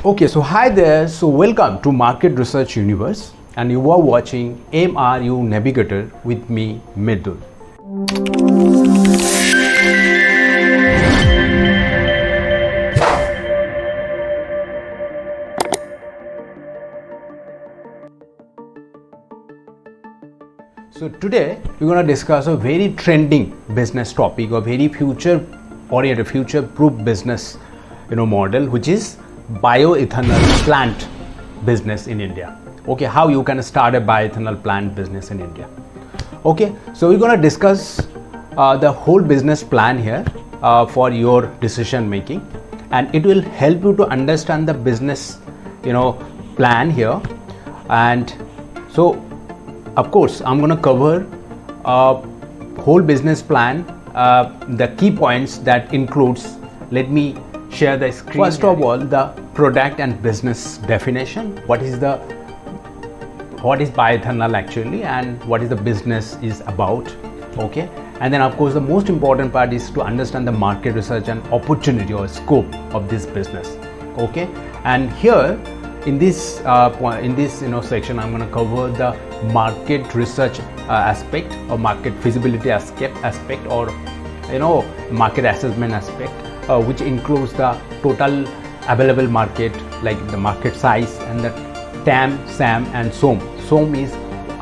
Okay, so hi there. So welcome to Market Research Universe, and you are watching MRU Navigator with me, Mirdul. So today we're going to discuss a very trending business topic, a very future-oriented, future-proof business, model, which is bioethanol plant business in India. Okay, how you can start a bioethanol plant business in India. Okay, so we're going to discuss the whole business plan here for your decision making, and it will help you to understand the business, plan here. And so, of course, I'm going to cover whole business plan, the key points that includes. Let me share the screen. First of all, the product and business definition. What is bioethanol actually, and what is the business is about? Okay, and then of course the most important part is to understand the market research and opportunity or scope of this business. Okay, and here in this section, I'm going to cover the market research aspect or market feasibility aspect or market assessment aspect, which includes the total available market, like the market size, and the TAM, SAM, and SOM. SOM is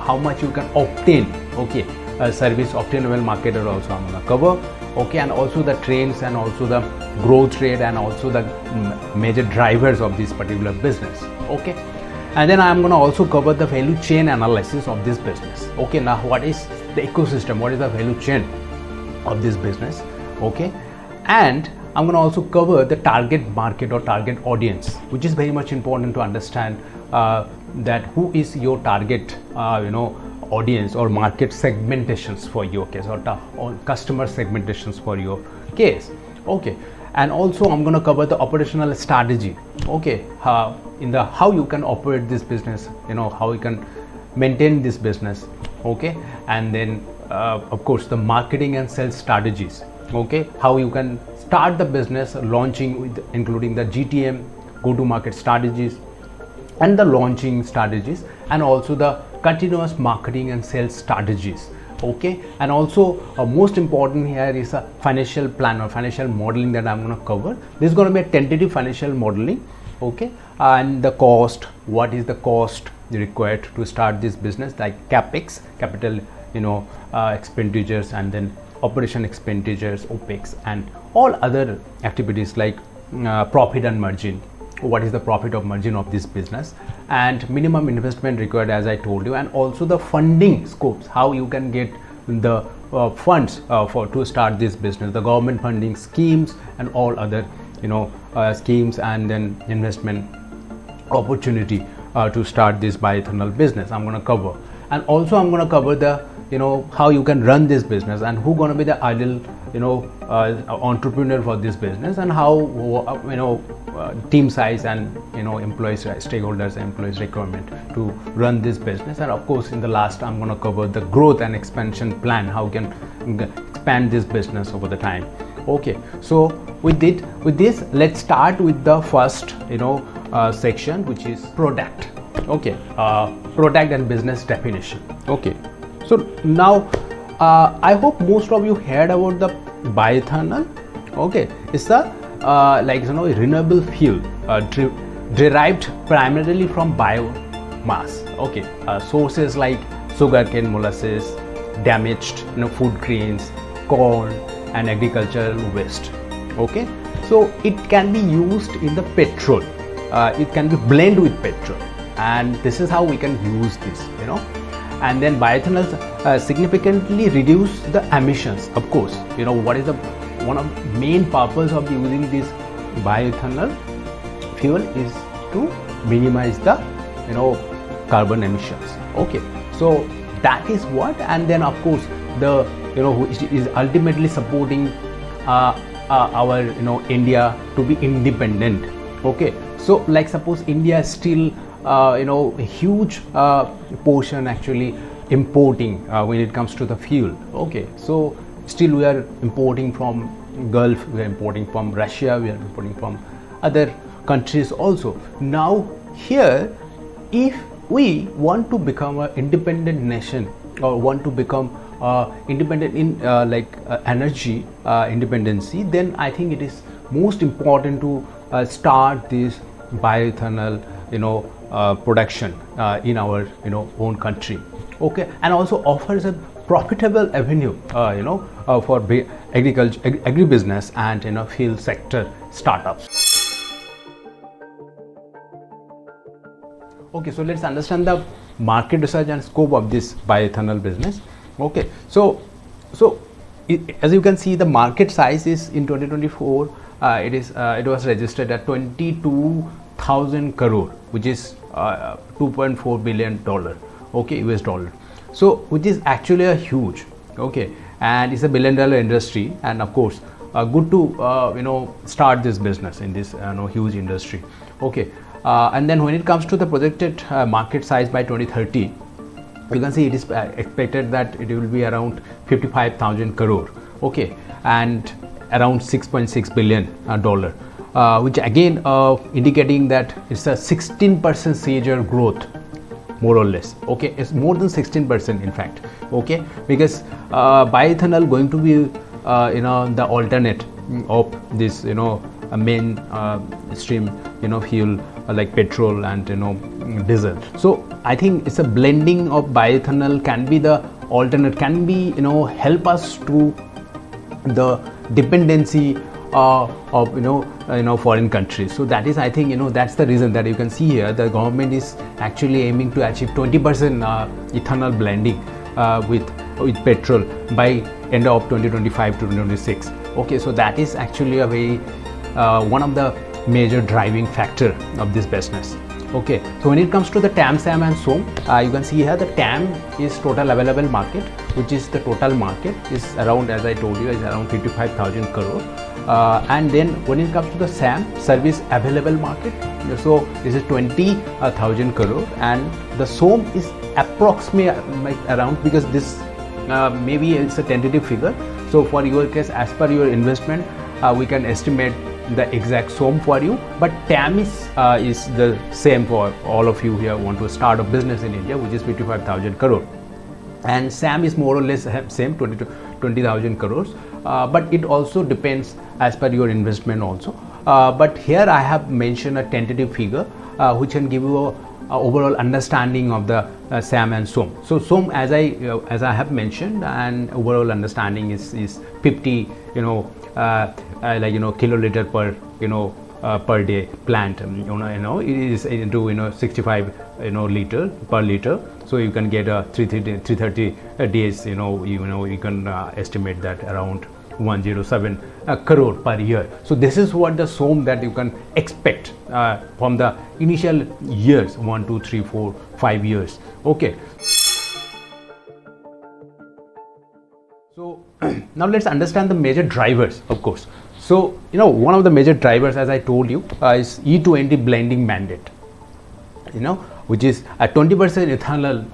how much you can obtain. Okay, service obtainable market are also I'm going to cover. Okay, and also the trends, and also the growth rate, and also the major drivers of this particular business. Okay, and then I'm going to also cover the value chain analysis of this business. Okay, now what is the ecosystem, what is the value chain of this business? Okay, and I'm going to also cover the target market or target audience, which is very much important to understand that who is your target audience or market segmentations for your case, or customer segmentations for your case. Okay, and also I'm going to cover the operational strategy. Okay, how you can operate this business, how you can maintain this business. Okay, and then of course the marketing and sales strategies. Okay, how you can start the business launching with including the GTM, go to market strategies, and the launching strategies, and also the continuous marketing and sales strategies. Okay, and also most important here is a financial plan or financial modeling that I'm going to cover. This is going to be a tentative financial modeling. Okay, and the cost, what is the cost required to start this business, like capex, capital expenditures, and then operation expenditures, OPEX, and all other activities like profit and margin. What is the profit of margin of this business, and minimum investment required, as I told you, and also the funding scopes, how you can get the funds to start this business, the government funding schemes, and all other schemes, and then investment opportunity to start this bioethanol business I'm going to cover. And also I'm going to cover the how you can run this business, and who going to be the ideal entrepreneur for this business, and how team size and employees, stakeholders, employees requirement to run this business. And of course in the last I'm going to cover the growth and expansion plan, how you can expand this business over the time. Okay, so with this let's start with the first section, which is product. Okay, product and business definition. Okay, so now I hope most of you heard about the bioethanol. Okay, it's the renewable fuel derived primarily from biomass. Okay, sources like sugarcane, molasses, damaged food grains, corn, and agricultural waste. Okay, so it can be used in the petrol. It can be blended with petrol, and this is how we can use this. And then bioethanol significantly reduce the emissions. Of course, what is the one of the main purpose of using this bioethanol fuel is to minimize the carbon emissions. Okay, so that is what. And then of course the which is ultimately supporting our India to be independent. Okay, so like suppose India is still a huge portion actually importing when it comes to the fuel. Okay, so still we are importing from Gulf, we are importing from Russia, we are importing from other countries also. Now here, if we want to become an independent nation or want to become independent in energy independency, then I think it is most important to start this bioethanol production in our own country, okay, and also offers a profitable avenue for agriculture, agribusiness and field sector startups. Okay, so let's understand the market research and scope of this bioethanol business. Okay, so as you can see, the market size is in 2024 it was registered at 22,000 crore, which is $2.4 billion, okay, US dollar. So which is actually a huge, okay, and it's a $1 billion industry, and of course good to start this business in this huge industry, okay. And then when it comes to the projected market size by 2030, you can see it is expected that it will be around 55,000 crore, okay, and around $6.6 billion, which again indicating that it's a 16% CAGR growth, more or less, okay. It's more than 16% in fact, okay, because bioethanol going to be the alternate of this main stream fuel like petrol and diesel. So I think it's a blending of bioethanol can be the alternate, can be help us to the dependency of foreign countries. So that is, I think that's the reason that you can see here the government is actually aiming to achieve 20% ethanol blending with petrol by end of 2025 to 2026, okay. So that is actually a very one of the major driving factor of this business, okay. So when it comes to the TAM, SAM and SOM, you can see here the TAM is total available market, which is the total market is around, as I told you, is around 55,000 crore, and then when it comes to the SAM, service available market, so this is 20,000 crore, and the SOM is approximately around, because this maybe it's a tentative figure, so for your case, as per your investment, we can estimate the exact SOM for you, but TAM is the same for all of you here want to start a business in India, which is 55,000 crore, and SAM is more or less same, 20,000 crores, but it also depends as per your investment also, but here I have mentioned a tentative figure which can give you a overall understanding of the SAM and SOM. So SOM, as I have mentioned, and overall understanding is 50 kiloliter per day plant, it is into 65 liter per liter, so you can get a 330 days, you can estimate that around 107 crore per year. So this is what the SOM that you can expect from the initial years, 1, 2, 3, 4, 5 years, okay. So now let's understand the major drivers, of course. So one of the major drivers, as I told you, is E20 blending mandate, which is a 20% ethanol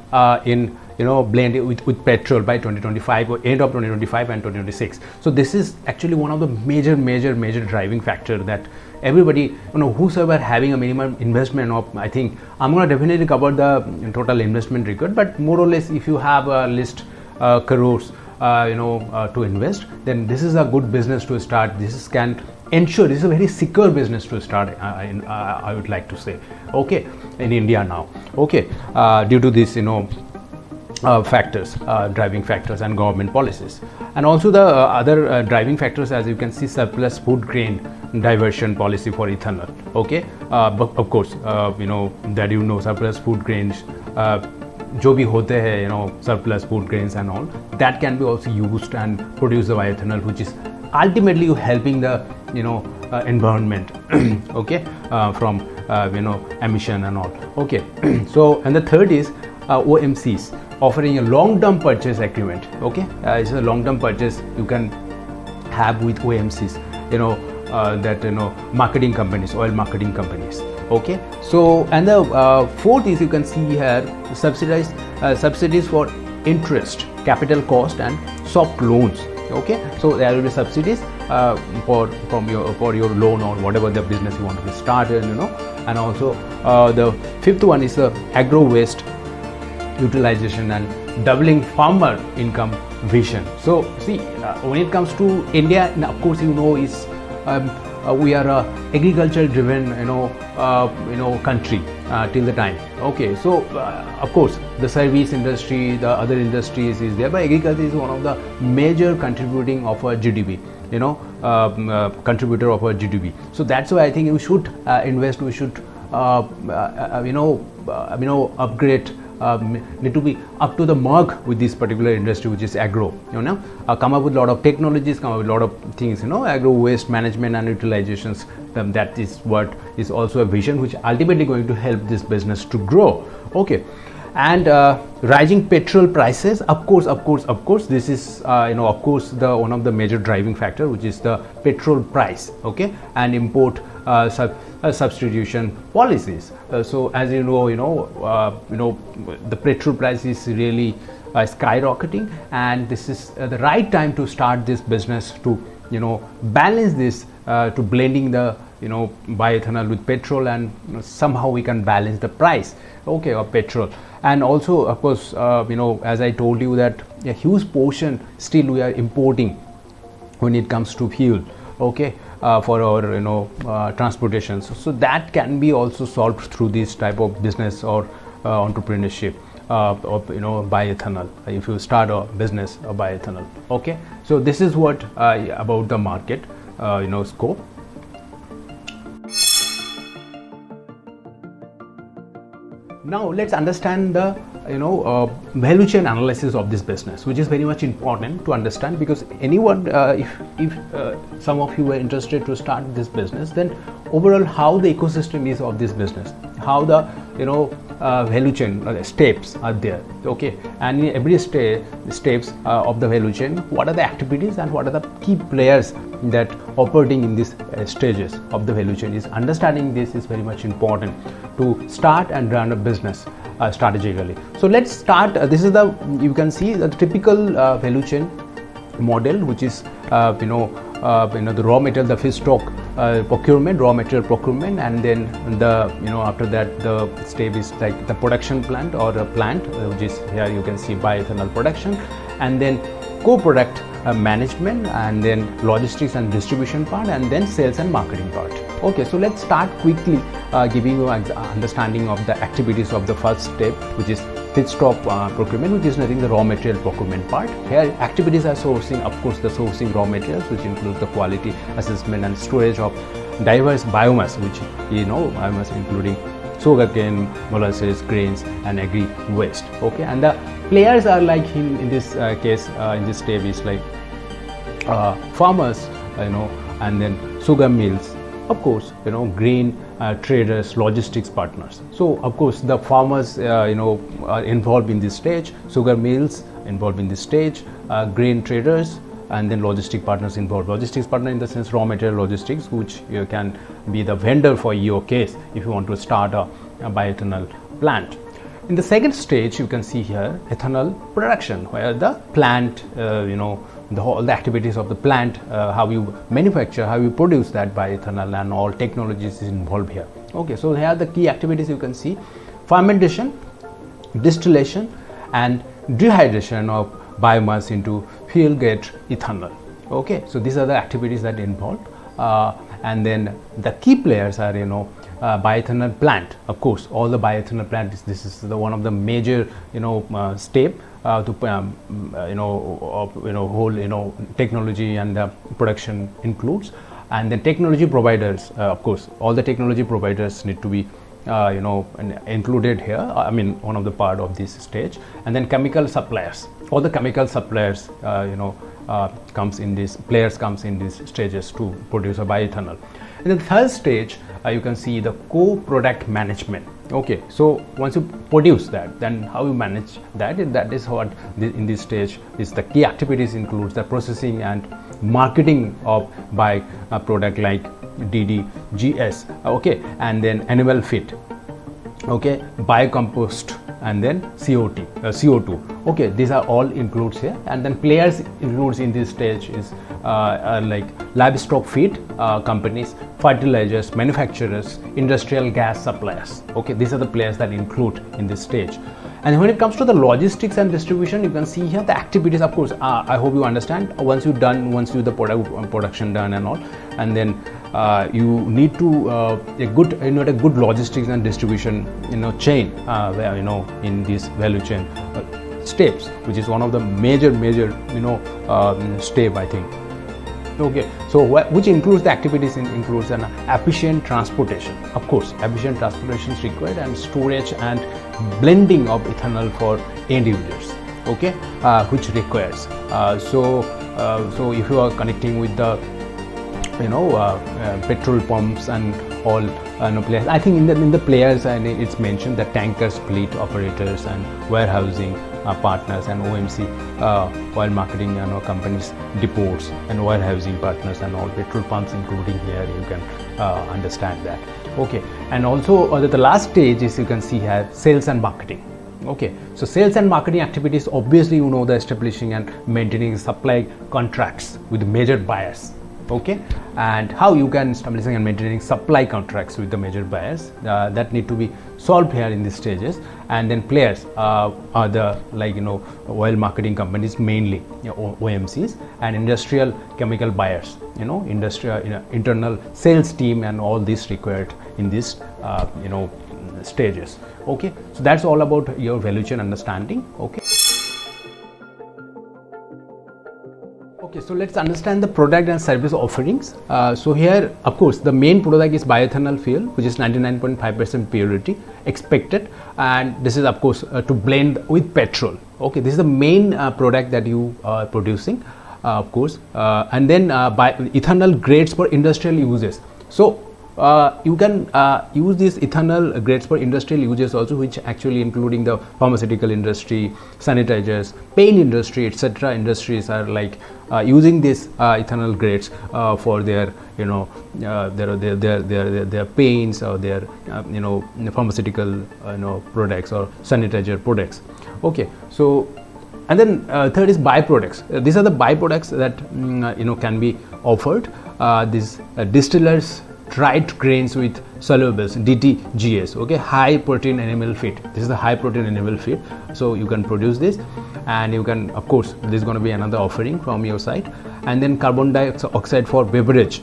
in blend with petrol by 2025 or end of 2025 and 2026. So this is actually one of the major driving factor that everybody, whosoever having a minimum investment of, I think I'm going to definitely cover the total investment required, but more or less if you have a list crores to invest, then this is a good business to start. This can ensure, this is a very secure business to start, I would like to say, okay, in India now, okay, due to this factors, driving factors and government policies, and also the other driving factors, as you can see, surplus food grain diversion policy for ethanol, okay, but of course that surplus food grains जो भी होते हैं surplus food grains and all, that can be also used and produce the bioethanol, which is ultimately helping the environment okay, from emission and all, okay. So and the third is OMCs offering a long-term purchase agreement, okay. It's a long-term purchase you can have with OMCs, that marketing companies, oil marketing companies, okay. So and the fourth is, you can see here, subsidies for interest, capital cost and soft loans, okay. So there will be subsidies for your loan or whatever the business you want to start in, and also the fifth one is the agro waste utilization and doubling farmer income vision. So see, when it comes to India, of course is we are a agriculture driven country till the time. Okay, so of course the service industry, the other industries is there, but agriculture is one of the major contributing of a GDP, contributor of a GDP. So that's why I think we should invest, we should upgrade, need to be up to the mark with this particular industry, which is agro. Come up with a lot of technologies, come up with a lot of things, agro waste management and utilizations. That is what is also a vision which ultimately going to help this business to grow. Okay, and rising petrol prices, of course this is of course the one of the major driving factor, which is the petrol price. Okay, and import substitution policies. So as you know, the petrol price is really skyrocketing, and this is the right time to start this business to balance this to blending the bioethanol with petrol, and somehow we can balance the price, okay, of petrol. And also of course as I told you that a huge portion still we are importing when it comes to fuel, okay, for our transportation. So that can be also solved through this type of business or entrepreneurship of bioethanol, if you start a business of bioethanol. Okay, so this is what about the market scope. Now let's understand the value chain analysis of this business, which is very much important to understand, because anyone if some of you were interested to start this business, then overall how the ecosystem is of this business, how the value chain steps are there. Okay, and in every steps of the value chain, what are the activities and what are the key players that operating in these stages of the value chain. Is understanding this is very much important to start and run a business strategically. So let's start. This is you can see the typical value chain model, which is the raw material, the feedstock procurement, raw material procurement, and then the after that the step is like the production plant or a plant, which is here you can see bioethanol production, and then co-product management, and then logistics and distribution part, and then sales and marketing part. Okay, so let's start quickly giving you an understanding of the activities of the first step, which is feedstock procurement, which is nothing the raw material procurement part. Here activities are sourcing, of course, the sourcing raw materials, which includes the quality assessment and storage of diverse biomass, which biomass including sugarcane, molasses, grains, and agri waste. Okay, and the players are like in this case in this step is like farmers, and then sugar mills, of course, grain traders, logistics partners. So of course the farmers are involved in this stage, sugar mills involved in this stage, grain traders, and then logistic partners involved. Logistics partner in the sense raw material logistics, which you can be the vendor for your case if you want to start a bioethanol plant. In the second stage, you can see here ethanol production, where the plant, all the activities of the plant, how you manufacture, how you produce that bioethanol, and all technologies is involved here. Okay, so here are the key activities you can see: fermentation, distillation, and dehydration of biomass into fuel grade ethanol. Okay, so these are the activities that involved, and then the key players are bioethanol plant. Of course, all the bioethanol plant this is the one of the major step to whole technology and the production includes, and then technology providers. Of course, all the technology providers need to be included here. I mean, one of the part of this stage, and then chemical suppliers. All the chemical suppliers, comes in these stages to produce a bioethanol. In the third stage, you can see the co-product management. Okay, so once you produce that, then how you manage that? That is what in this stage is the key activities includes the processing and marketing of product like DDGS, okay, and then animal feed, okay, biocompost, and then CO2. Okay, these are all includes here, and then players includes in this stage is like livestock feed companies, fertilizers manufacturers, industrial gas suppliers. Okay, these are the players that include in this stage. And when it comes to the logistics and distribution, you can see here the activities. Of course, I hope you understand. Once you the production done and all, and then you need to a good logistics and distribution chain where in this value chain steps, which is one of the major step, I think. Okay, so which includes the activities includes an efficient transportation. Of course, efficient transportation is required, and storage and blending of ethanol for end users. Okay, which requires so if you are connecting with the petrol pumps and all players, I think in the players, and it's mentioned that tankers, fleet operators, and warehousing partners, and OMC oil marketing companies, depots and warehousing partners, and all petrol pumps including here. You can understand that. Okay, and also the last stage is, you can see here, sales and marketing. Okay, so sales and marketing activities, obviously the establishing and maintaining supply contracts with major buyers. Okay, and how you can establishing and maintaining supply contracts with the major buyers, that need to be solved here in these stages. And then players are the oil marketing companies, mainly OMCs, and industrial chemical buyers, industrial internal sales team, and all this required in this stages. Okay, so that's all about your value chain understanding. Okay. Okay, so let's understand the product and service offerings. So here, of course, the main product is bioethanol fuel, which is 99.5% purity expected, and this is, of course, to blend with petrol. Okay, this is the main product that you are producing, of course, and then ethanol grades for industrial uses. So you can use these ethanol grades for industrial uses also, which actually including the pharmaceutical industry, sanitizers, paint industry, etc. industries are using these ethanol grades for their their paints, or their pharmaceutical products, or sanitizer products. Okay, so and then third is byproducts. These are the byproducts that can be offered. These distillers dried grains with solubles, DDGS. Okay, high protein animal feed. This is the high protein animal feed, so you can produce this, and you can, of course, this is going to be another offering from your side. And then carbon dioxide for beverage,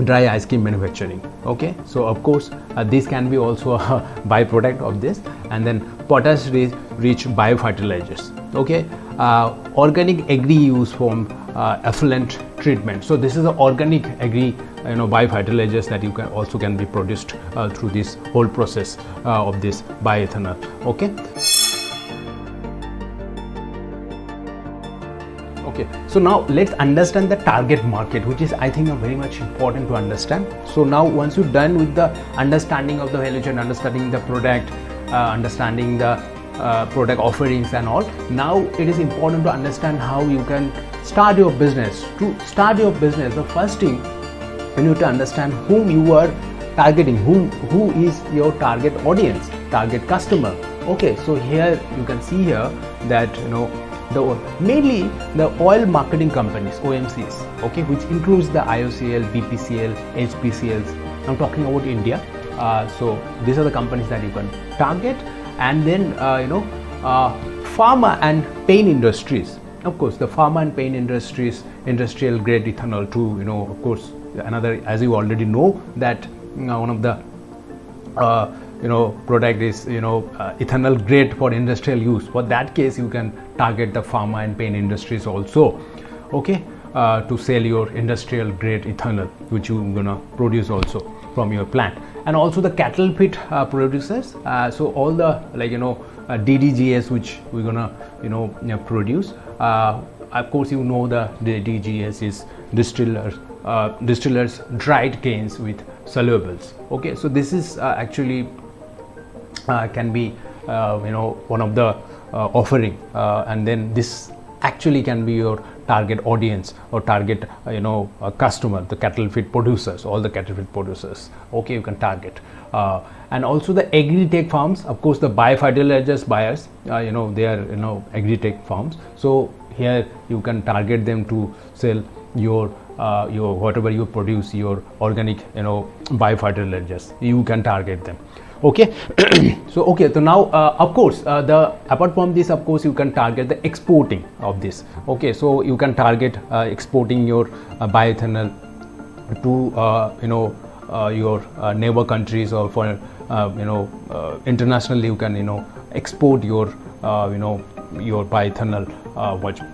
dry ice cream manufacturing. Okay, so of course this can be also a byproduct of this. And then potash rich biofertilizers. Okay, organic agri use from effluent treatment. So this is the organic agri biofertilizers that you can be produced through this whole process of this bioethanol. Okay. Okay, so now let's understand the target market, which is, I think, very much important to understand. So now once you're done with the understanding of the value chain, understanding the product, understanding the product offerings and all, now it is important to understand how you can start your business. To start your business, the first thing you need to understand whom you are targeting, who is your target audience, target customer. Okay, so here you can see here that mainly the oil marketing companies, OMCs, okay, which includes the IOCL, BPCL, HPCLs. I'm talking about India. So these are the companies that you can target. And then pharma and paint industries. Of course, the pharma and paint industries, industrial grade ethanol too. Of course, another, as you already know, that one of the product is ethanol grade for industrial use. For that case, you can target the pharma and paint industries also. Okay, to sell your industrial grade ethanol, which you're gonna produce also from your plant. And also the cattle feed producers. So all the DDGS, which we're gonna produce. Of course, the DDGS is distillers dried grains with solubles. Okay, so this is actually can be one of the offering, and then this actually can be your target audience or target customer, the cattle feed producers, all the cattle feed producers. Okay, you can target. And also the Agritech farms, of course, the biofertilizers buyers, they are Agritech farms. So here you can target them to sell your whatever you produce, your organic biofertilizers, you can target them. Okay. So now of course apart from this, of course, you can target the exporting of this. Okay, so you can target exporting your bioethanol to your neighbor countries, or for internationally you can export your your bioethanol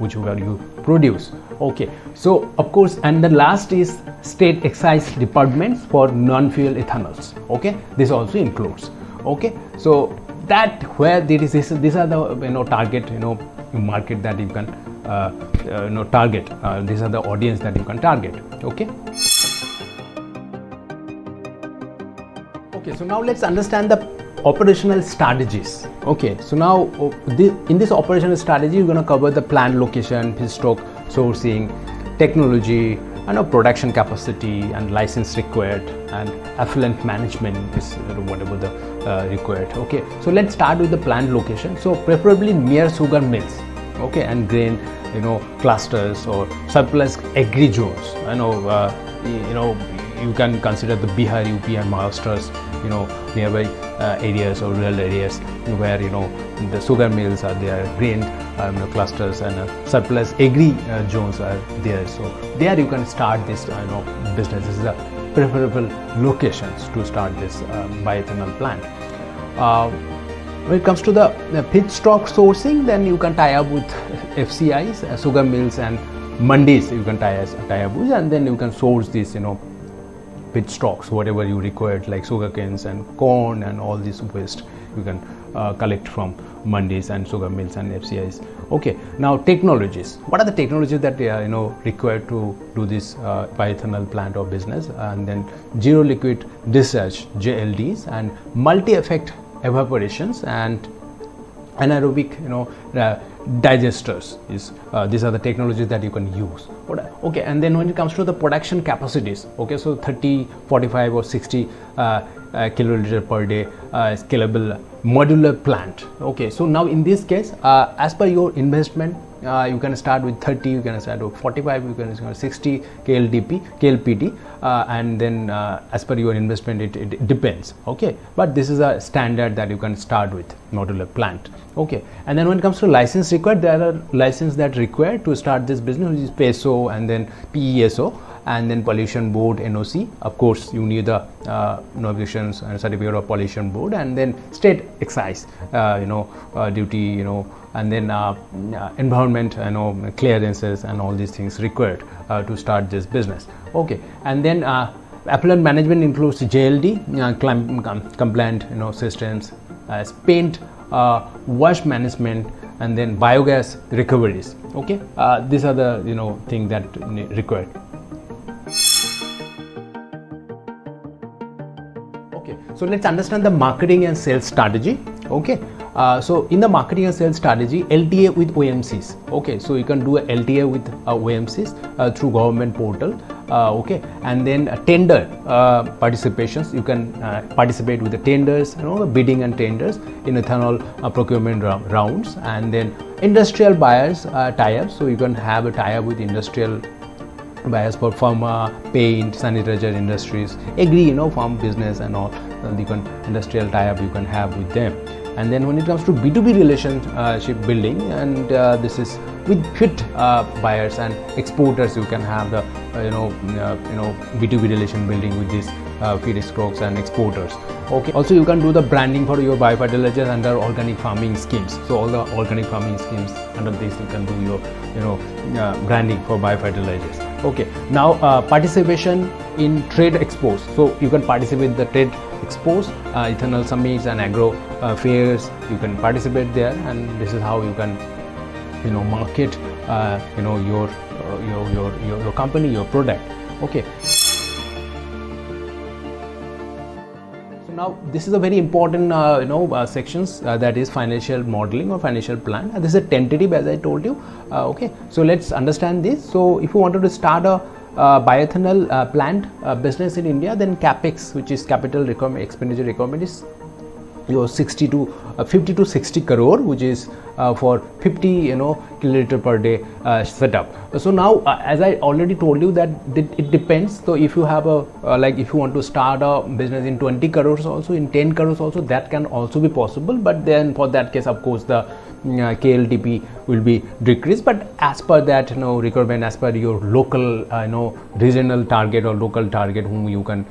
whichever you produce. Okay, so of course, and the last is state excise departments for non-fuel ethanols. Okay, this also includes. Okay, so that where these are the target market that you can target. These are the audience that you can target. Okay. Okay, so now let's understand the operational strategies. Okay, so now in this operational strategy, you're going to cover the plant location, feedstock sourcing, technology, and production capacity, and license required, and affluent management is whatever the required. Okay, so let's start with the plant location. So preferably near sugar mills, okay, and grain clusters or surplus agri zones. You can consider the Bihar, UP, and Maharashtra's nearby areas or rural areas where the sugar mills are there, grain clusters, and surplus agri zones are there. So there you can start this business. This is a preferable locations to start this bioethanol plant. When it comes to the feedstock sourcing, then you can tie up with FCIs, sugar mills, and mandis. You can tie up with, and then you can source this feedstocks, whatever you required, like sugar canes and corn and all this waste you can collect from mandis and sugar mills and FCIs. Okay, now technologies. What are the technologies that they are required to do this bioethanol plant or business? And then zero liquid discharge JLDs, and multi-effect evaporations, and anaerobic digesters is these are the technologies that you can use. Okay, and then when it comes to the production capacities, okay, so 30, 45 or 60 kiloliter per day scalable modular plant. Okay, so now in this case, as per your investment, you can start with 30, you can start with 45, you can start with 60 KLPD, and then as per your investment it depends. Okay, but this is a standard that you can start with modular plant. Okay, and then when it comes to license required, there are license that required to start this business, which is PESO, and then PESO, and then pollution board NOC. Of course, you need the notifications and certificate of pollution board, and then state excise duty, and then environment clearances and all these things required to start this business. Okay, and then affluent management includes JLD compliant systems, paint wash management, and then biogas recoveries. Okay, these are the thing that required. Okay, so let's understand the marketing and sales strategy. Okay, so in the marketing and sales strategy, LTA with OMCs. Okay, so you can do a LTA with OMCs through government portal. Okay, and then tender participations. You can participate with the tenders, bidding and tenders in ethanol procurement rounds, and then industrial buyers tie-ups. So you can have a tie-up with industrial buyers for pharma, paint, sanitizer industries, agri, farm business and all. You can industrial tie-up you can have with them. And then when it comes to B2B relationship building, and this is with fit buyers and exporters, you can have the B2B relation building with these feedstocks and exporters. Okay, also you can do the branding for your biofertilizers under organic farming schemes. So all the organic farming schemes, under this you can do your branding for biofertilizers. Okay, now participation in trade expos. So you can participate in the trade expos, ethanol summits and agro fairs. You can participate there, and this is how you can market your company, your product. Okay, so now this is a very important sections that is financial modeling or financial plan. This is a tentative, as I told you. Okay, so let's understand this. So if you wanted to start a bioethanol plant business in India, then capex, which is capital expenditure requirement, is your 50 to 60 crore, which is for 50 kiloliter per day setup. So now as I already told you that it depends. So if you have a like if you want to start a business in 20 crores also, in 10 crores also, that can also be possible, but then for that case of course the KLTP will be decreased, but as per that requirement, as per your local regional target or local target whom you can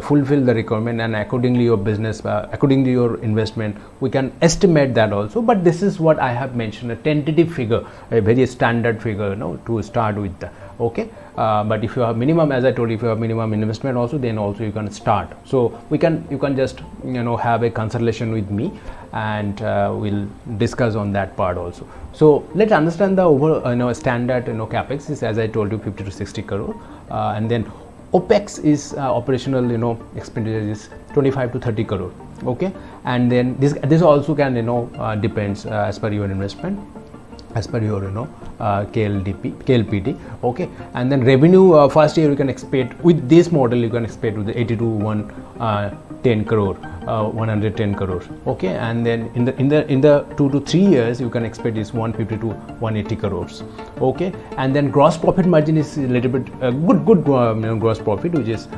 fulfill the requirement, and accordingly your business, accordingly your investment, we can estimate that also. But this is what I have mentioned, a tentative figure, a very standard figure to start with. Okay, but if you have minimum, as I told you, if you have minimum investment also, then also you can start. So you can just have a consultation with me, and we'll discuss on that part also. So let's understand the over standard capex is, as I told you, 50 to 60 crore, and then OPEX is operational expenditure is 25 to 30 crore. Okay, and then this also can depends as per your investment, as per your KLPT. Okay, and then revenue first year you can expect with this model, you can expect with the 80 to 110 crore, 110 crores. Okay, and then in the 2 to 3 years you can expect is 150 to 180 crores. Okay, and then gross profit margin is a little bit good gross profit, which is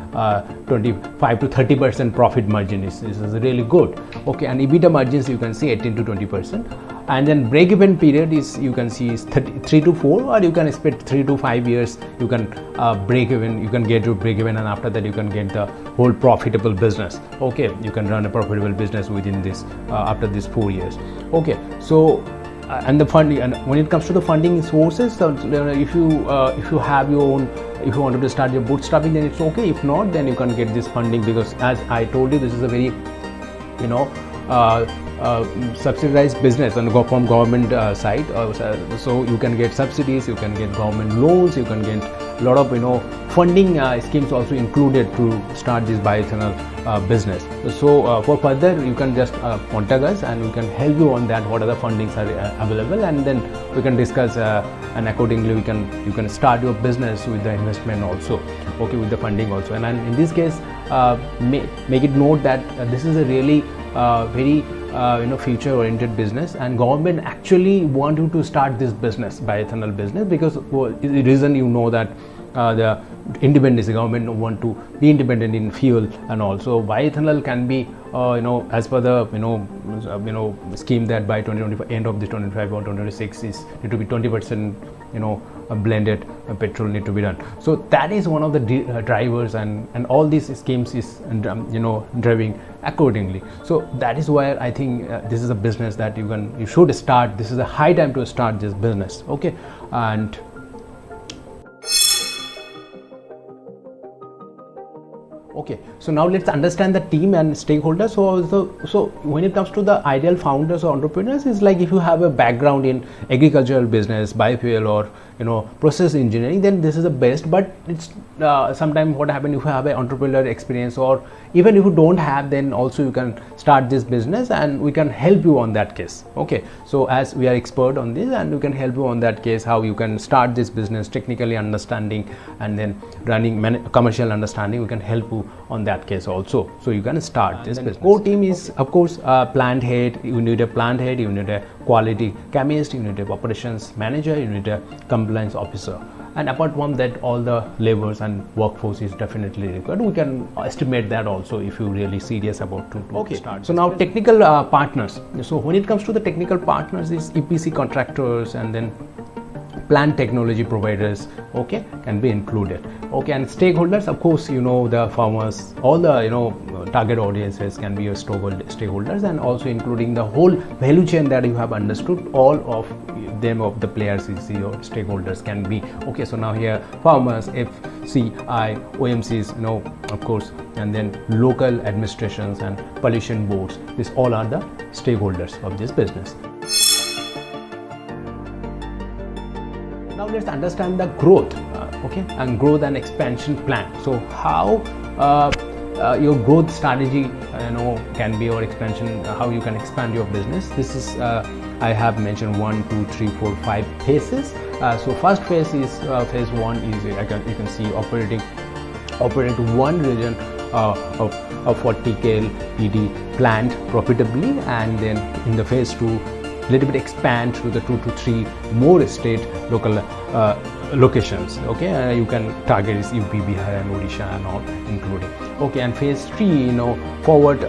25 to 30% profit margin is really good. Okay, and EBITDA margins you can see 18 to 20%. And then break-even period is, you can see, is 3 to 4, or you can expect 3 to 5 years you can break even, you can get to break even, and after that you can get the whole profitable business. Okay, you can run a profitable business within this after these 4 years. Okay, so and the funding, and when it comes to the funding sources, so, if you have your own, if you wanted to start your bootstrapping, then it's okay. If not, then you can get this funding, because as I told you, this is a very subsidized business and from government side, so you can get subsidies, you can get government loans, you can get a lot of funding schemes also included to start this bioethanol business. So for further you can just contact us, and we can help you on that, what are the fundings are available, and then we can discuss and accordingly you can start your business with the investment also. Okay, with the funding also. And in this case, make it note that this is a really very future oriented business, and government actually want you to start this business, bioethanol business, because the reason that the independence, the government want to be independent in fuel, and also bioethanol can be as per the scheme that by 2025, end of the 2025 or 2026 is need to be 20% blended petrol need to be done. So that is one of the drivers, and all these schemes is driving accordingly. So that is why I think this is a business that you should start. This is a high time to start this business. Okay, and okay, so now let's understand the team and stakeholders. So when it comes to the ideal founders or entrepreneurs, it's like if you have a background in agricultural business, biofuel, or process engineering, then this is the best. But it's sometimes what happens, if you have an entrepreneurial experience, or even if you don't have, then also you can start this business, and we can help you on that case. Okay, so as we are expert on this, and we can help you on that case, how you can start this business, technically understanding, and then running commercial understanding, we can help you on that case also. So you can start this business. Core team is of course plant head. You need a plant head, you need a quality chemist, you need a operations manager, you need a compliance officer, and apart from that, all the labors and workforce is definitely required. We can estimate that also if you really serious about to start. So now technical partners. So when it comes to the technical partners, is EPC contractors, and then plant technology providers, okay, can be included. Okay, and stakeholders, of course, the farmers, all the target audiences can be your stakeholders, and also including the whole value chain that you have understood, all of them of the players is your stakeholders can be. Okay, so now here farmers, FCI, OMCs, of course, and then local administrations and pollution boards, these all are the stakeholders of this business. Now let's understand the growth, okay, and growth and expansion plan. So how your growth strategy can be, or expansion, how you can expand your business. This is I have mentioned 1, 2, 3, 4, 5 phases. So first phase is phase 1 is you can see operate one region of a 40 KLPD plant profitably, and then in the phase 2 little bit expand to the 2 to 3 more state local locations. Okay, you can target is UP, Bihar and Odisha and all including. Okay, and phase 3, forward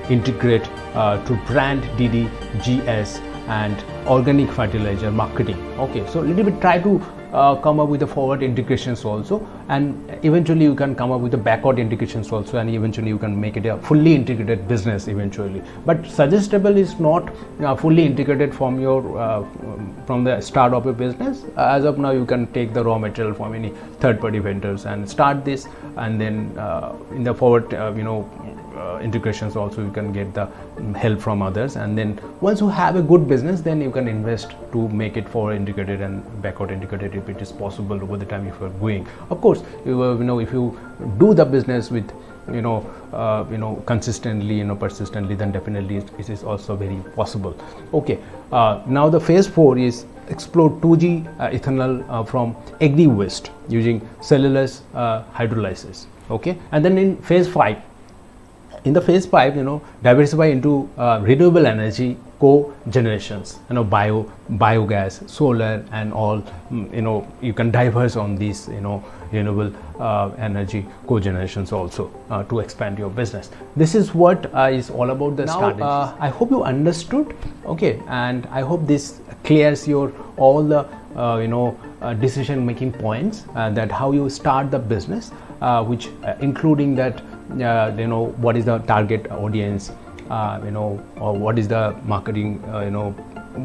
integrate to brand DDGS and organic fertilizer marketing. Okay, so a little bit try to come up with the forward integrations also, and eventually you can come up with the backward integrations also, and eventually you can make it a fully integrated business eventually. But suggestible is not fully integrated from your from the start of your business. As of now, you can take the raw material from any third-party vendors and start this, and then in the forward integrations also you can get the help from others, and then once you have a good business, then you can invest to make it forward integrated and backward integrated if it is possible over the time if you are going. Of course, if you do the business with consistently, persistently, then definitely it is also very possible. Okay, now the phase 4 is explore 2G ethanol from agri waste using cellulose hydrolysis. Okay, and then in phase 5, diversify into renewable energy co-generations, biogas, solar and all. You can diverse on these renewable energy co-generations also to expand your business. This is what is all about the strategy. I hope you understood. Okay, and I hope this clears your all the decision making points, that how you start the business, which including that what is the target audience, or what is the marketing,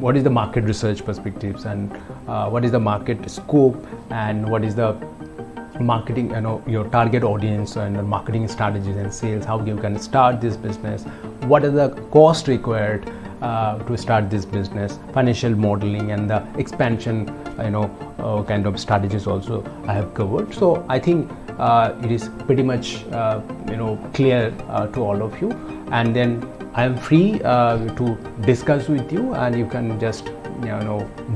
what is the market research perspectives, and what is the market scope, and what is the marketing, your target audience and marketing strategies and sales, how you can start this business, what are the costs required to start this business, financial modeling and the expansion kind of strategies also I have covered. So I think it is pretty much clear to all of you, and then I am free to discuss with you, and you can just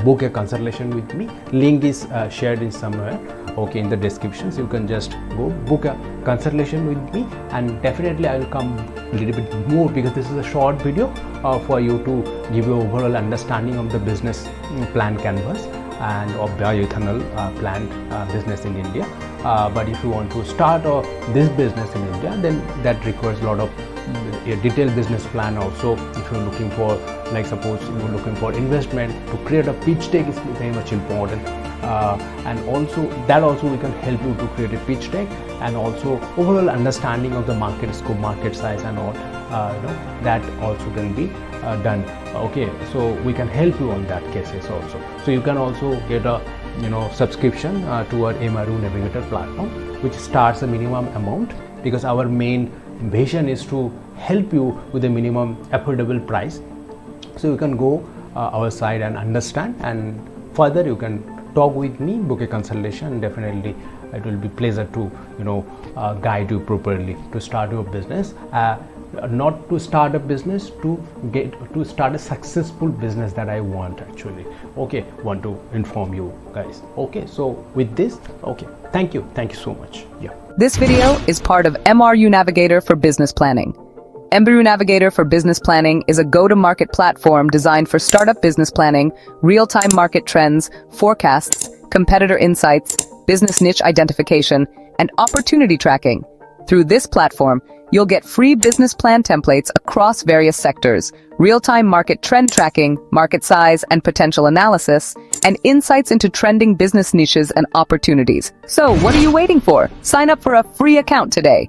book a consultation with me. Link is shared in somewhere, okay, in the descriptions. You can just go book a consultation with me, and definitely I will come a little bit more, because this is a short video for you to give you overall understanding of the business plan canvas and of bioethanol plant business in India. But if you want to start this business in India, then that requires a lot of a detailed business plan also. If you're looking for, like suppose you're looking for investment, to create a pitch deck is very much important, and also we can help you to create a pitch deck, and also overall understanding of the market scope, market size and all, that also can be done. Okay, so we can help you on that cases also. So you can also get a subscription to our MRU Navigator platform, which starts a minimum amount, because our main vision is to help you with a minimum affordable price. So you can go our side and understand, and further you can talk with me, book a consultation, and definitely it will be pleasure to guide you properly to start your business, not to start a business, to start a successful business that I want actually. Okay, want to inform you guys. Okay, so with this, okay, thank you so much. Yeah, this video is part of MRU Navigator for Business Planning. MRU Navigator for Business Planning is a go-to-market platform designed for startup business planning, real-time market trends, forecasts, competitor insights, business niche identification, and opportunity tracking. Through this platform, you'll get free business plan templates across various sectors, real-time market trend tracking, market size and potential analysis, and insights into trending business niches and opportunities. So, what are you waiting for? Sign up for a free account today.